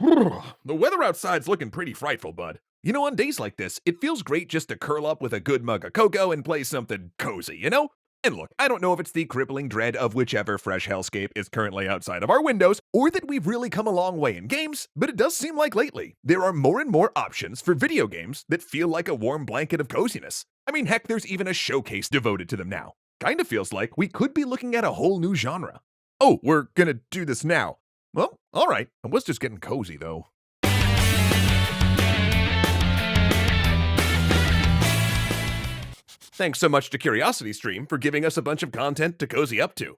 The weather outside's looking pretty frightful, bud. You know, on days like this, it feels great just to curl up with a good mug of cocoa and play something cozy, you know? And look, I don't know if it's the crippling dread of whichever fresh hellscape is currently outside of our windows, or that we've really come a long way in games, but it does seem like lately there are more and more options for video games that feel like a warm blanket of coziness. I mean, heck, there's even a showcase devoted to them now. Kinda feels like we could be looking at a whole new genre. Oh, we're gonna do this now. Well, alright. I was just getting cozy, though. Thanks so much to CuriosityStream for giving us a bunch of content to cozy up to.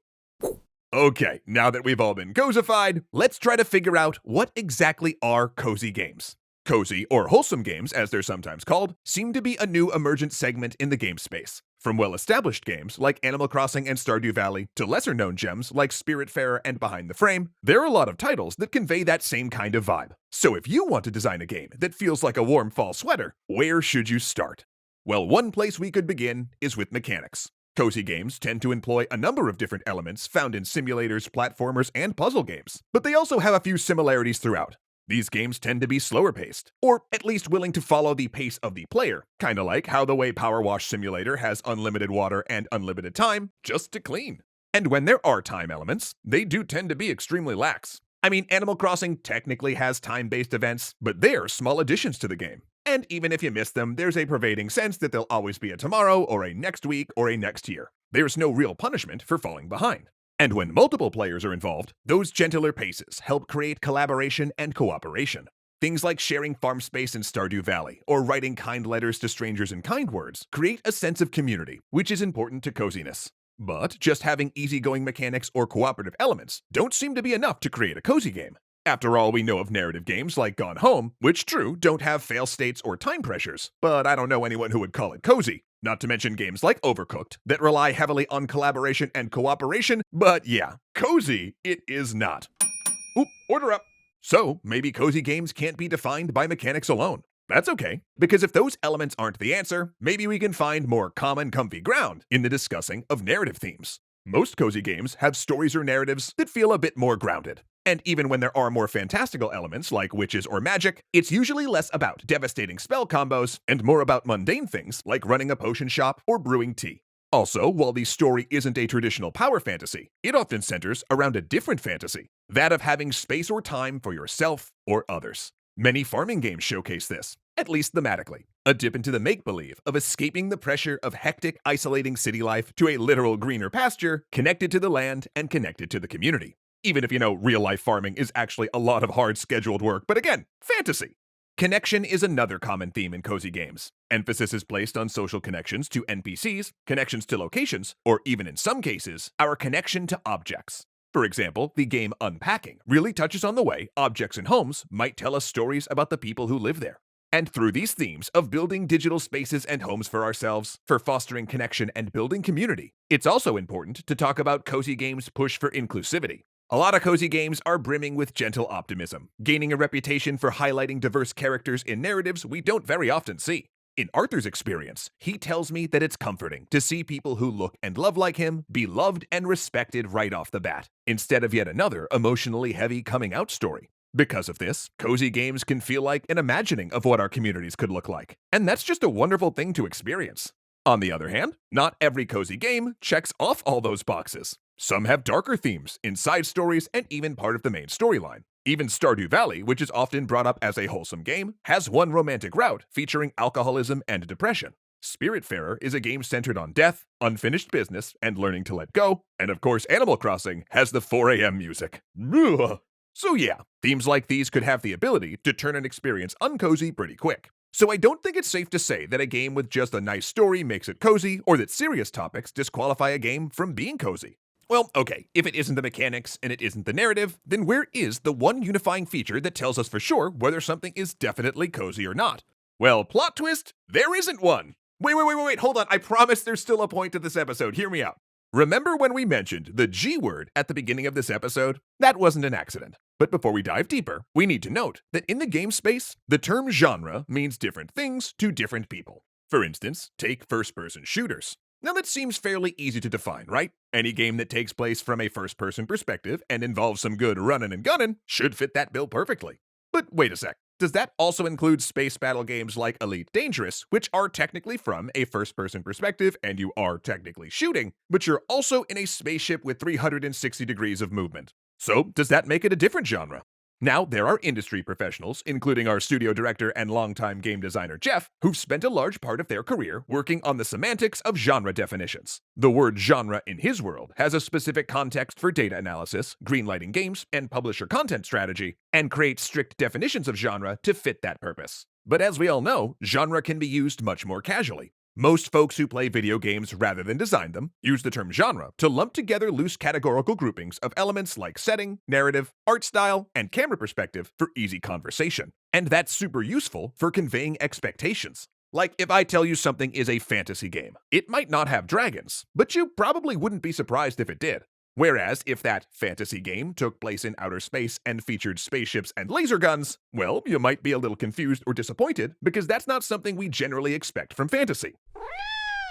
Okay, now that we've all been cozified, let's try to figure out what exactly are cozy games. Cozy, or wholesome games, as they're sometimes called, seem to be a new emergent segment in the game space. From well-established games like Animal Crossing and Stardew Valley to lesser-known gems like Spiritfarer and Behind the Frame, there are a lot of titles that convey that same kind of vibe. So if you want to design a game that feels like a warm fall sweater, where should you start? Well, one place we could begin is with mechanics. Cozy games tend to employ a number of different elements found in simulators, platformers, and puzzle games, but they also have a few similarities throughout. These games tend to be slower paced, or at least willing to follow the pace of the player, kinda like how the way Power Wash Simulator has unlimited water and unlimited time just to clean. And when there are time elements, they do tend to be extremely lax. I mean, Animal Crossing technically has time-based events, but they're small additions to the game. And even if you miss them, there's a pervading sense that there'll always be a tomorrow, or a next week, or a next year. There's no real punishment for falling behind. And when multiple players are involved, those gentler paces help create collaboration and cooperation. Things like sharing farm space in Stardew Valley, or writing kind letters to strangers in kind words, create a sense of community, which is important to coziness. But just having easygoing mechanics or cooperative elements don't seem to be enough to create a cozy game. After all, we know of narrative games like Gone Home, which true, don't have fail states or time pressures, but I don't know anyone who would call it cozy. Not to mention games like Overcooked, that rely heavily on collaboration and cooperation, but yeah, cozy it is not. Oop, order up. So, maybe cozy games can't be defined by mechanics alone. That's okay, because if those elements aren't the answer, maybe we can find more common, comfy ground in the discussing of narrative themes. Most cozy games have stories or narratives that feel a bit more grounded. And even when there are more fantastical elements like witches or magic, it's usually less about devastating spell combos and more about mundane things like running a potion shop or brewing tea. Also, while the story isn't a traditional power fantasy, it often centers around a different fantasy, that of having space or time for yourself or others. Many farming games showcase this, at least thematically. A dip into the make-believe of escaping the pressure of hectic, isolating city life to a literal greener pasture connected to the land and connected to the community. Even if you know real-life farming is actually a lot of hard scheduled work, but again, fantasy. Connection is another common theme in cozy games. Emphasis is placed on social connections to NPCs, connections to locations, or even in some cases, our connection to objects. For example, the game Unpacking really touches on the way objects in homes might tell us stories about the people who live there. And through these themes of building digital spaces and homes for ourselves, for fostering connection and building community, it's also important to talk about cozy games' push for inclusivity. A lot of cozy games are brimming with gentle optimism, gaining a reputation for highlighting diverse characters in narratives we don't very often see. In Arthur's experience, he tells me that it's comforting to see people who look and love like him be loved and respected right off the bat, instead of yet another emotionally heavy coming-out story. Because of this, cozy games can feel like an imagining of what our communities could look like, and that's just a wonderful thing to experience. On the other hand, not every cozy game checks off all those boxes. Some have darker themes, inside stories, and even part of the main storyline. Even Stardew Valley, which is often brought up as a wholesome game, has one romantic route featuring alcoholism and depression. Spiritfarer is a game centered on death, unfinished business, and learning to let go, and of course Animal Crossing has the 4 a.m. music. Ugh. So yeah, themes like these could have the ability to turn an experience uncozy pretty quick. So I don't think it's safe to say that a game with just a nice story makes it cozy, or that serious topics disqualify a game from being cozy. Well, okay, if it isn't the mechanics and it isn't the narrative, then where is the one unifying feature that tells us for sure whether something is definitely cozy or not? Well, plot twist, there isn't one. Wait, hold on, I promise there's still a point to this episode, hear me out. Remember when we mentioned the G word at the beginning of this episode? That wasn't an accident. But before we dive deeper, we need to note that in the game space, the term genre means different things to different people. For instance, take first-person shooters. Now that seems fairly easy to define, right? Any game that takes place from a first-person perspective and involves some good running and gunning should fit that bill perfectly. But wait a sec. Does that also include space battle games like Elite Dangerous, which are technically from a first-person perspective and you are technically shooting, but you're also in a spaceship with 360 degrees of movement? So, does that make it a different genre? Now, there are industry professionals, including our studio director and longtime game designer Jeff, who've spent a large part of their career working on the semantics of genre definitions. The word genre in his world has a specific context for data analysis, greenlighting games, and publisher content strategy, and creates strict definitions of genre to fit that purpose. But as we all know, genre can be used much more casually. Most folks who play video games rather than design them use the term genre to lump together loose categorical groupings of elements like setting, narrative, art style, and camera perspective for easy conversation. And that's super useful for conveying expectations. Like if I tell you something is a fantasy game, it might not have dragons, but you probably wouldn't be surprised if it did. Whereas if that fantasy game took place in outer space and featured spaceships and laser guns, well, you might be a little confused or disappointed because that's not something we generally expect from fantasy.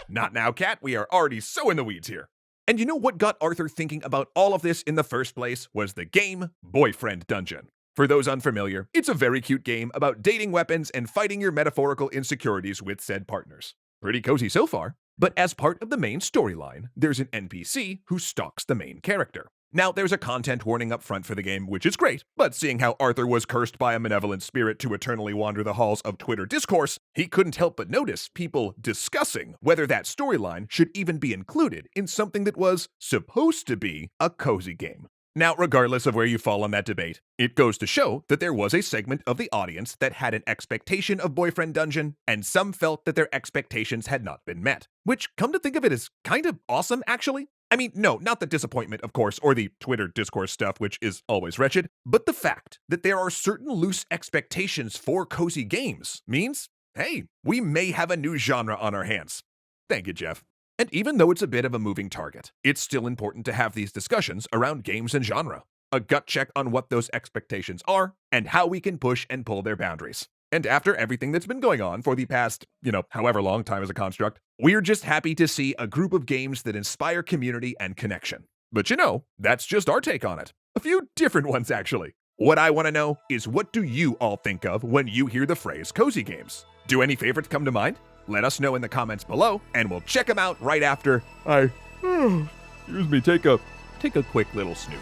Not now, Cat, we are already so in the weeds here. And you know what got Arthur thinking about all of this in the first place was the game Boyfriend Dungeon. For those unfamiliar, it's a very cute game about dating weapons and fighting your metaphorical insecurities with said partners. Pretty cozy so far. But as part of the main storyline, there's an NPC who stalks the main character. Now, there's a content warning up front for the game, which is great, but seeing how Arthur was cursed by a malevolent spirit to eternally wander the halls of Twitter discourse, he couldn't help but notice people discussing whether that storyline should even be included in something that was supposed to be a cozy game. Now, regardless of where you fall on that debate, it goes to show that there was a segment of the audience that had an expectation of Boyfriend Dungeon, and some felt that their expectations had not been met. Which, come to think of it, is kind of awesome, actually. I mean, no, not the disappointment, of course, or the Twitter discourse stuff, which is always wretched, but the fact that there are certain loose expectations for cozy games means, hey, we may have a new genre on our hands. Thank you, Jeff. And even though it's a bit of a moving target, it's still important to have these discussions around games and genre. A gut check on what those expectations are, and how we can push and pull their boundaries. And after everything that's been going on for the past, however long time as a construct, we're just happy to see a group of games that inspire community and connection. But that's just our take on it. A few different ones, actually. What I want to know is, what do you all think of when you hear the phrase cozy games? Do any favorites come to mind? Let us know in the comments below, and we'll check them out right after excuse me, take a quick little snooze.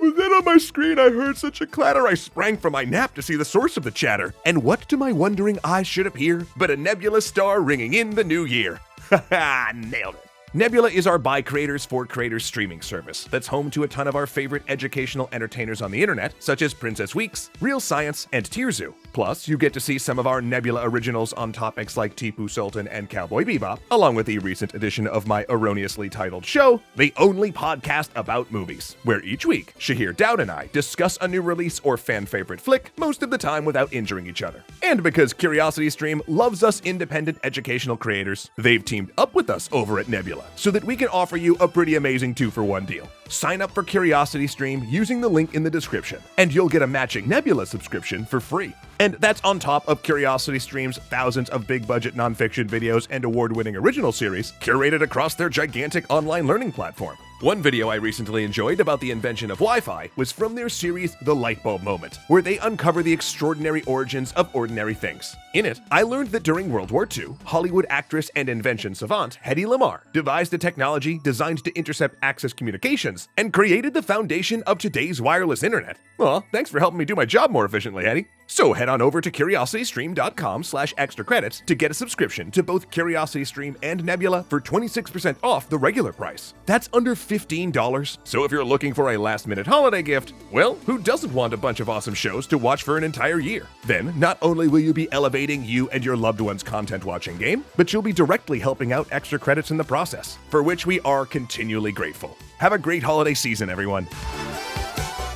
But then on my screen I heard such a clatter I sprang from my nap to see the source of the chatter. And what to my wondering eyes should appear but a nebula star ringing in the new year? Haha, nailed it. Nebula is our by creators for creators streaming service that's home to a ton of our favorite educational entertainers on the internet, such as Princess Weeks, Real Science, and Tierzoo. Plus, you get to see some of our Nebula originals on topics like Tipu Sultan and Cowboy Bebop, along with the recent edition of my erroneously titled show, The Only Podcast About Movies, where each week, Shahir Dowd and I discuss a new release or fan favorite flick, most of the time without injuring each other. And because CuriosityStream loves us independent educational creators, they've teamed up with us over at Nebula, so that we can offer you a pretty amazing 2-for-1 deal. Sign up for CuriosityStream using the link in the description, and you'll get a matching Nebula subscription for free. And that's on top of CuriosityStream's thousands of big-budget nonfiction videos and award-winning original series curated across their gigantic online learning platform. One video I recently enjoyed about the invention of Wi-Fi was from their series The Lightbulb Moment, where they uncover the extraordinary origins of ordinary things. In it, I learned that during World War II, Hollywood actress and invention savant Hedy Lamarr devised a technology designed to intercept access communications and created the foundation of today's wireless internet. Well, thanks for helping me do my job more efficiently, Hedy. So head on over to curiositystream.com/extra credits to get a subscription to both CuriosityStream and Nebula for 26% off the regular price. That's under $15. So if you're looking for a last-minute holiday gift, well, who doesn't want a bunch of awesome shows to watch for an entire year? Then, not only will you be elevating you and your loved one's content-watching game, but you'll be directly helping out extra credits in the process, for which we are continually grateful. Have a great holiday season, everyone.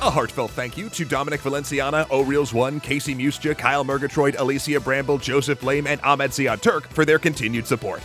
A heartfelt thank you to Dominic Valenciana, O'Reels1, Casey Musja, Kyle Murgatroyd, Alicia Bramble, Joseph Lame, and Ahmed Ziad Turk for their continued support.